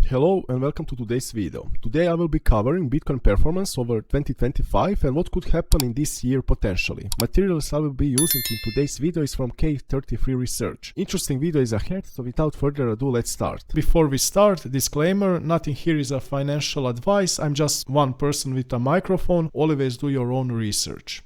Hello and welcome to today's video. Today I will be covering Bitcoin performance over 2025 and what could happen in this year potentially. Materials I will be using in today's video is from K33 Research. Interesting video is ahead, so without further ado, let's start. Before we start, disclaimer, nothing here is a financial advice. I'm just one person with a microphone. Always do your own research.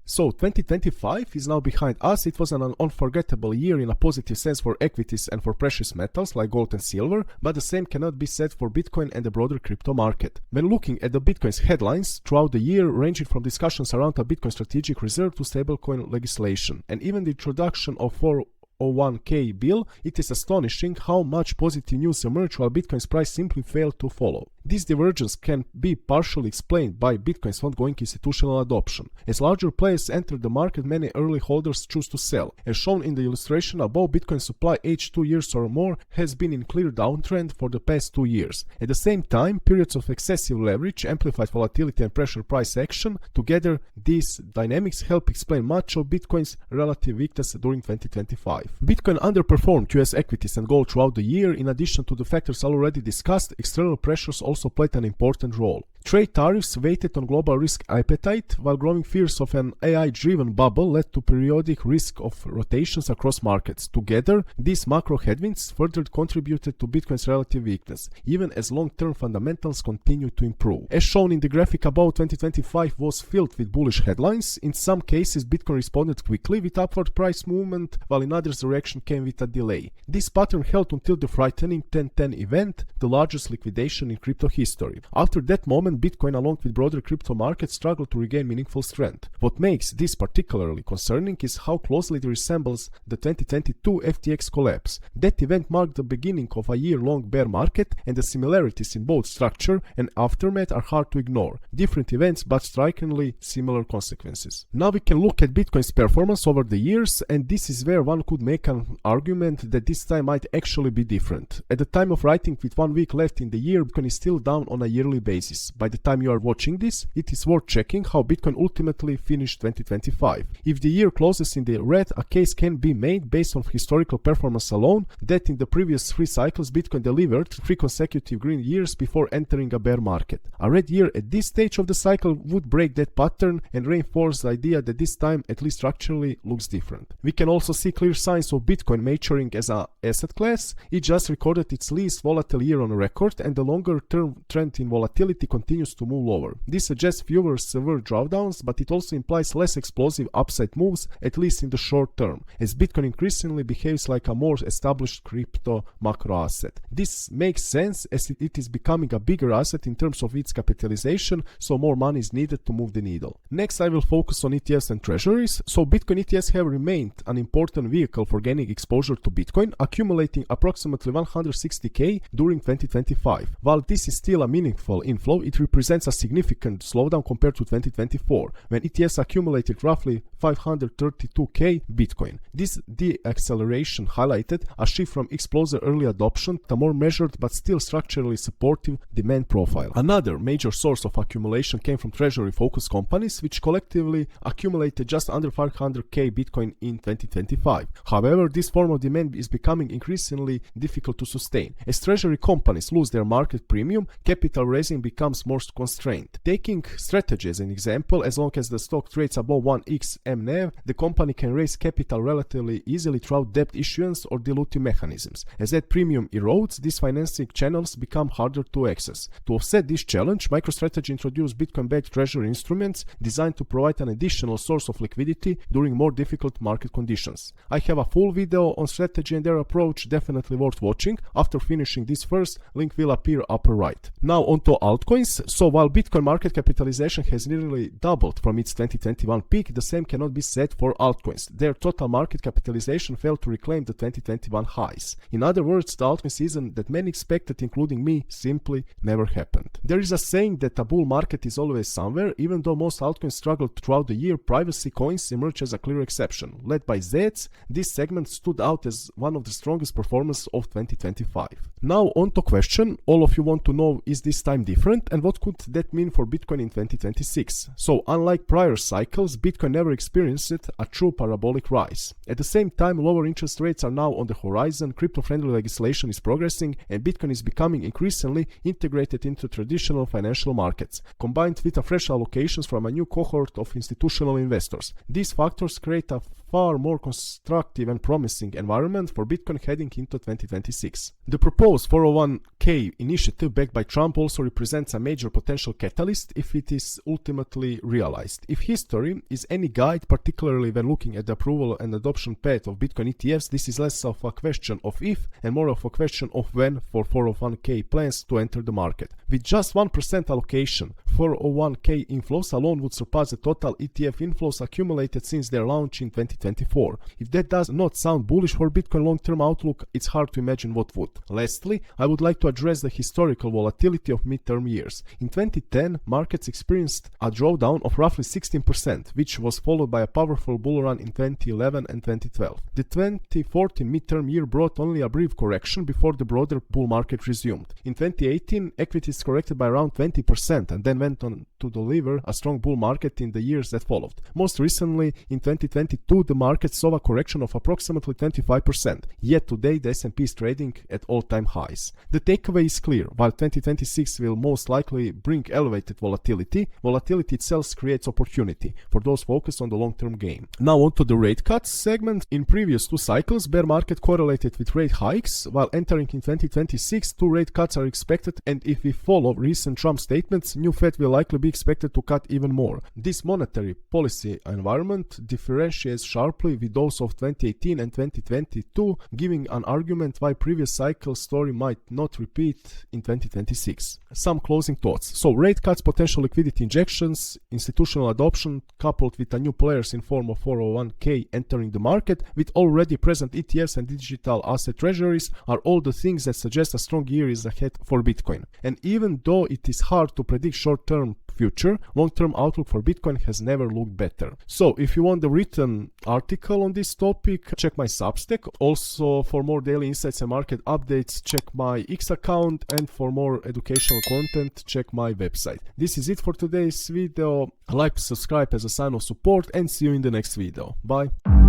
So 2025 is now behind us. It was an unforgettable year in a positive sense for equities and for precious metals like gold and silver, but the same cannot be said for Bitcoin and the broader crypto market. When looking at the Bitcoin's headlines throughout the year, ranging from discussions around a Bitcoin strategic reserve to stablecoin legislation, and even the introduction of 401k bill, it is astonishing how much positive news emerged while Bitcoin's price simply failed to follow. This divergence can be partially explained by Bitcoin's ongoing institutional adoption. As larger players enter the market, many early holders choose to sell. As shown in the illustration above, Bitcoin's supply aged 2 years or more has been in clear downtrend for the past 2 years. At the same time, periods of excessive leverage, amplified volatility and pressure price action, together these dynamics help explain much of Bitcoin's relative weakness during 2025. Bitcoin underperformed US equities and gold throughout the year. In addition to the factors already discussed, external pressures also played an important role. Trade tariffs weighted on global risk appetite, while growing fears of an AI-driven bubble led to periodic risk of rotations across markets. Together, these macro headwinds further contributed to Bitcoin's relative weakness, even as long-term fundamentals continue to improve. As shown in the graphic above, 2025 was filled with bullish headlines. In some cases, Bitcoin responded quickly with upward price movement, while in others the reaction came with a delay. This pattern held until the frightening 10/10 event, the largest liquidation in crypto history. After that moment, Bitcoin along with broader crypto markets struggled to regain meaningful strength. What makes this particularly concerning is how closely it resembles the 2022 FTX collapse. That event marked the beginning of a year-long bear market, and the similarities in both structure and aftermath are hard to ignore. Different events but strikingly similar consequences. Now we can look at Bitcoin's performance over the years, and this is where one could make an argument that this time might actually be different. At the time of writing, with 1 week left in the year, Bitcoin is still down on a yearly basis. By the time you are watching this, it is worth checking how Bitcoin ultimately finished 2025. If the year closes in the red, a case can be made based on historical performance alone that in the previous 3 cycles Bitcoin delivered 3 consecutive green years before entering a bear market. A red year at this stage of the cycle would break that pattern and reinforce the idea that this time, at least structurally, looks different. We can also see clear signs of Bitcoin maturing as an asset class. It just recorded its least volatile year on record, and the longer-term trend in volatility continues to move lower. This suggests fewer severe drawdowns, but it also implies less explosive upside moves, at least in the short term, as Bitcoin increasingly behaves like a more established crypto macro asset. This makes sense as it is becoming a bigger asset in terms of its capitalization, so more money is needed to move the needle. Next, I will focus on ETFs and Treasuries. So Bitcoin ETFs have remained an important vehicle for gaining exposure to Bitcoin, accumulating approximately 160k during 2025. While this is still a meaningful inflow, it represents a significant slowdown compared to 2024, when ETFs accumulated roughly 532k Bitcoin. This deceleration highlighted a shift from explosive early adoption to a more measured but still structurally supportive demand profile. Another major source of accumulation came from treasury-focused companies, which collectively accumulated just under 500k Bitcoin in 2025. However, this form of demand is becoming increasingly difficult to sustain. As treasury companies lose their market premium, capital raising becomes more constrained. Taking Strategy as an example, as long as the stock trades above 1x mNAV, the company can raise capital relatively easily through debt issuance or dilutive mechanisms. As that premium erodes, these financing channels become harder to access. To offset this challenge, MicroStrategy introduced Bitcoin-backed treasury instruments designed to provide an additional source of liquidity during more difficult market conditions. I have a full video on Strategy and their approach, definitely worth watching. After finishing this first, link will appear upper right. Now onto altcoins. So while Bitcoin market capitalization has nearly doubled from its 2021 peak, the same cannot be said for altcoins. Their total market capitalization failed to reclaim the 2021 highs. In other words, the altcoin season that many expected, including me, simply never happened. There is a saying that a bull market is always somewhere. Even though most altcoins struggled throughout the year, privacy coins emerged as a clear exception. Led by Zets, this segment stood out as one of the strongest performers of 2025. Now on to question all of you want to know, is this time different? And And what could that mean for Bitcoin in 2026? So, unlike prior cycles, Bitcoin never experienced a true parabolic rise. At the same time, lower interest rates are now on the horizon, crypto-friendly legislation is progressing, and Bitcoin is becoming increasingly integrated into traditional financial markets, combined with a fresh allocations from a new cohort of institutional investors. These factors create a far more constructive and promising environment for Bitcoin heading into 2026. The proposed 401k initiative backed by Trump also represents a major potential catalyst if it is ultimately realized. If history is any guide, particularly when looking at the approval and adoption path of Bitcoin ETFs, this is less of a question of if and more of a question of when for 401k plans to enter the market. With just 1% allocation, 401k inflows alone would surpass the total ETF inflows accumulated since their launch in 2024. If that does not sound bullish for Bitcoin long-term outlook, it's hard to imagine what would. Lastly, I would like to address the historical volatility of midterm years. In 2010, markets experienced a drawdown of roughly 16%, which was followed by a powerful bull run in 2011 and 2012. The 2014 midterm year brought only a brief correction before the broader bull market resumed. In 2018, equities corrected by around 20% and then went on to deliver a strong bull market in the years that followed. Most recently, in 2022, the market saw a correction of approximately 25%, yet today the S&P is trading at all-time highs. The takeaway is clear. While 2026 will most likely bring elevated volatility, volatility itself creates opportunity for those focused on the long-term game. Now on to the rate cuts segment. In previous two cycles, bear market correlated with rate hikes, while entering in 2026, two rate cuts are expected, and if we follow recent Trump statements, new Fed will likely be expected to cut even more. This monetary policy environment differentiates sharply with those of 2018 and 2022, giving an argument why previous cycle story might not repeat in 2026. Some closing thoughts. So, rate cuts, potential liquidity injections, institutional adoption coupled with a new players in form of 401k entering the market with already present ETFs and digital asset treasuries are all the things that suggest a strong year is ahead for Bitcoin. And even though it is hard to predict short-term future, long-term outlook for Bitcoin has never looked better. So if you want the written article on this topic, check my Substack. Also, for more daily insights and market updates, check my X account, and for more educational content, check my website. This is it for today's video. Like, subscribe as a sign of support, and see you in the next video. Bye.